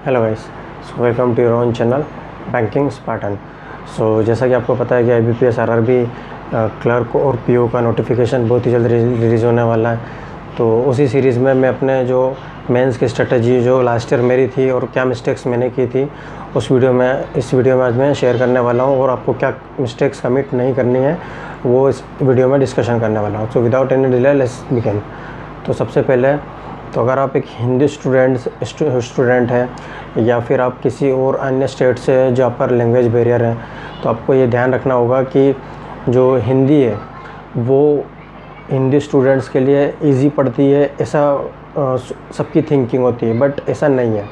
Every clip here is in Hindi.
Hello guys, so welcome to your own channel banking Spartan. So जैसा कि आपको पता है कि IBPS RRB क्लर्क और PO का नोटिफिकेशन बहुत ही जल्द रिलीज़ होने वाला है। तो उसी सीरीज़ में मैं अपने जो मेंस की स्ट्रेटजी जो लास्ट ईयर मेरी थी और क्या मिस्टेक्स मैंने की थी इस वीडियो में आज मैं शेयर करने वाला हूँ, और आपको क्या मिस्टेक्स कमिट नहीं करनी है वो इस वीडियो में डिस्कशन करने वाला हूँ। So without any delay let's begin. तो सबसे पहले तो अगर आप एक हिंदी स्टूडेंट हैं या फिर आप किसी और अन्य स्टेट से हैं जहाँ पर लैंग्वेज बैरियर है, तो आपको ये ध्यान रखना होगा कि जो हिंदी है वो हिंदी स्टूडेंट्स के लिए इजी पड़ती है, ऐसा सबकी थिंकिंग होती है, बट ऐसा नहीं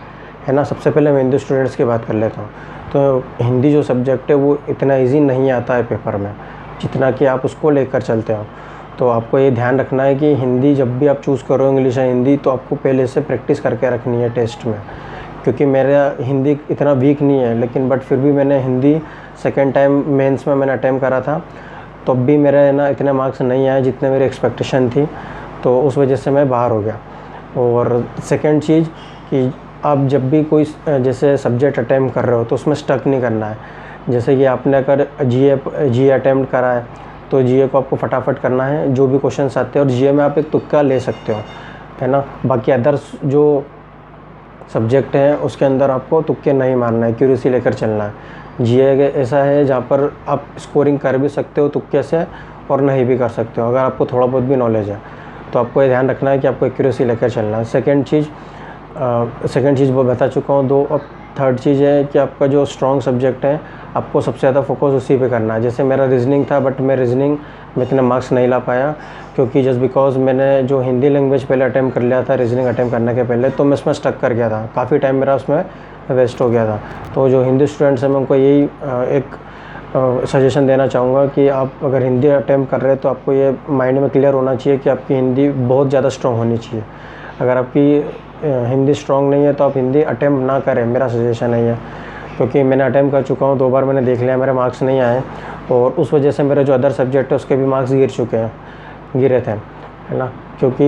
है ना। सबसे पहले मैं हिंदी स्टूडेंट्स की बात कर लेता हूँ। तो हिंदी जो सब्जेक्ट है वो इतना ईजी नहीं आता है पेपर में जितना कि आप उसको लेकर चलते हो। तो आपको ये ध्यान रखना है कि हिंदी जब भी आप चूज़ करो इंग्लिश या हिंदी, तो आपको पहले से प्रैक्टिस करके रखनी है टेस्ट में। क्योंकि मेरा हिंदी इतना वीक नहीं है, लेकिन बट फिर भी मैंने हिंदी सेकंड टाइम मेंस में मैंने अटेम्प्ट करा था, तो अब भी मेरे ना इतने मार्क्स नहीं आए जितने मेरी एक्सपेक्टेशन थी, तो उस वजह से मैं बाहर हो गया। और सेकेंड चीज़ कि आप जब भी कोई जैसे सब्जेक्ट अटेम्प्ट कर रहे हो तो उसमें स्टक नहीं करना है। जैसे कि आपने अगर GA अटेम्प्ट करा है तो GA को आपको फटाफट करना है, जो भी क्वेश्चंस आते हैं, और GA में आप एक तुक्का ले सकते हो, है ना। बाकी अदर्स जो सब्जेक्ट हैं उसके अंदर आपको तुक्के नहीं मारना है, एक्यूरेसी लेकर चलना है। GA ऐसा है जहाँ पर आप स्कोरिंग कर भी सकते हो तुक्के से और नहीं भी कर सकते हो, अगर आपको थोड़ा बहुत भी नॉलेज है। तो आपको ये ध्यान रखना है कि आपको एक्यूरेसी लेकर चलना है। सेकेंड चीज़ वो बता चुका हूँ दो। अब थर्ड चीज़ है कि आपका जो स्ट्रॉन्ग सब्जेक्ट है आपको सबसे ज़्यादा फोकस उसी पे करना है। जैसे मेरा रीजनिंग था, बट मैं रीजनिंग में इतने मार्क्स नहीं ला पाया, क्योंकि जस्ट बिकॉज मैंने जो हिंदी लैंग्वेज पहले अटैम्प्ट कर लिया था रीजनिंग अटैम्प्ट करने के पहले, तो मैं उसमें स्टक कर गया था, काफ़ी टाइम मेरा उसमें वेस्ट हो गया था। तो जो हिंदी स्टूडेंट्स हैं मैं उनको यही एक सजेशन देना चाहूँगा कि आप अगर हिंदी अटैम्प्ट कर रहे हैं तो आपको ये माइंड में क्लियर होना चाहिए कि आपकी हिंदी बहुत ज़्यादा स्ट्रॉन्ग होनी चाहिए। अगर आपकी हिंदी स्ट्रॉन्ग नहीं है तो आप हिंदी अटैम्प्ट ना करें, मेरा सजेशन नहीं है। क्योंकि मैंने अटैम्प्ट कर चुका हूँ 2 बार, मैंने देख लिया मेरे मार्क्स नहीं आए, और उस वजह से मेरे जो अदर सब्जेक्ट है उसके भी मार्क्स गिरे थे, है ना। क्योंकि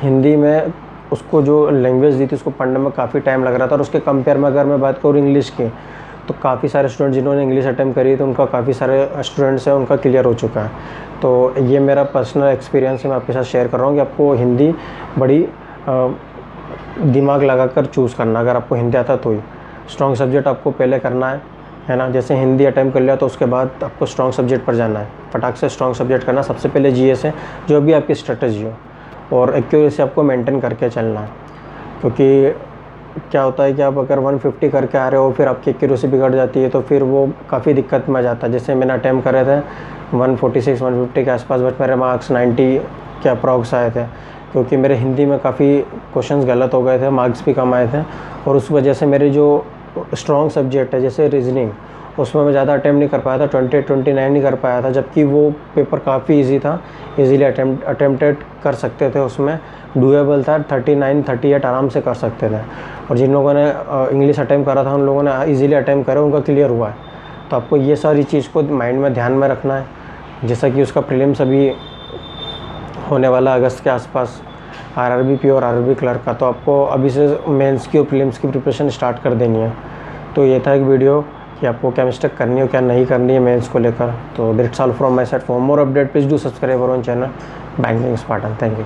हिंदी में उसको जो लैंग्वेज दी थी उसको पढ़ने में काफ़ी टाइम लग रहा था, और उसके कंपेयर में अगर मैं बात करूँ इंग्लिश की, तो काफ़ी सारे स्टूडेंट जिन्होंने इंग्लिश अटैम्प्ट करी तो उनका काफ़ी सारे स्टूडेंट्स हैं उनका क्लियर हो चुका है। तो ये मेरा पर्सनल एक्सपीरियंस है, मैं आपके साथ शेयर कर रहा हूँ कि आपको हिंदी बड़ी दिमाग लगाकर चूज़ करना, अगर आपको हिंदी आता तो ही। स्ट्रॉन्ग सब्जेक्ट आपको पहले करना है ना। जैसे हिंदी अटैम्प्ट कर लिया तो उसके बाद आपको स्ट्रॉन्ग सब्जेक्ट पर जाना है, फटाक से स्ट्रॉन्ग सब्जेक्ट करना सबसे पहले। GA से जो भी आपकी स्ट्रेटजी हो, और एक्यूरेसी आपको मेंटेन करके चलना है। क्योंकि क्या होता है कि आप अगर 150 करके आ रहे हो फिर आपकी एक्यूरेसी बिगड़ जाती है, तो फिर वो काफ़ी दिक्कत में आ जाता है। जैसे मैंने अटैम्प्ट करे थे 146 150 के आसपास, बट मेरे मार्क्स 90 के अप्रॉक्स आए थे, क्योंकि मेरे हिंदी में काफ़ी क्वेश्चंस गलत हो गए थे, मार्क्स भी कम आए थे। और उस वजह से मेरे जो स्ट्रॉन्ग सब्जेक्ट है जैसे रीजनिंग, उसमें मैं ज़्यादा अटैम्प्ट नहीं कर पाया था, 29 नहीं कर पाया था, जबकि वो पेपर काफ़ी इजी था, इजीली अटैम्प्टेड कर सकते थे, उसमें डूएबल था, 39-38 आराम से कर सकते थे। और जिन लोगों ने इंग्लिश अटैम्प्ट करा था उन लोगों ने इजीली अटैम्प्ट करा, उनका क्लियर हुआ है। तो आपको ये सारी चीज़ को माइंड में ध्यान में रखना है। जैसा कि उसका प्रीलिम्स अभी होने वाला अगस्त के आसपास, RRB PO और RRB क्लर्क का, तो आपको अभी से मेंस की और प्रीलिम्स की प्रिपरेशन स्टार्ट कर देनी है। तो ये था एक वीडियो कि आपको क्या मिस्टेक करनी है क्या नहीं करनी है मेंस को लेकर। तो that's all from my side. For more update please do subscribe our channel banking Spartan. Thank you.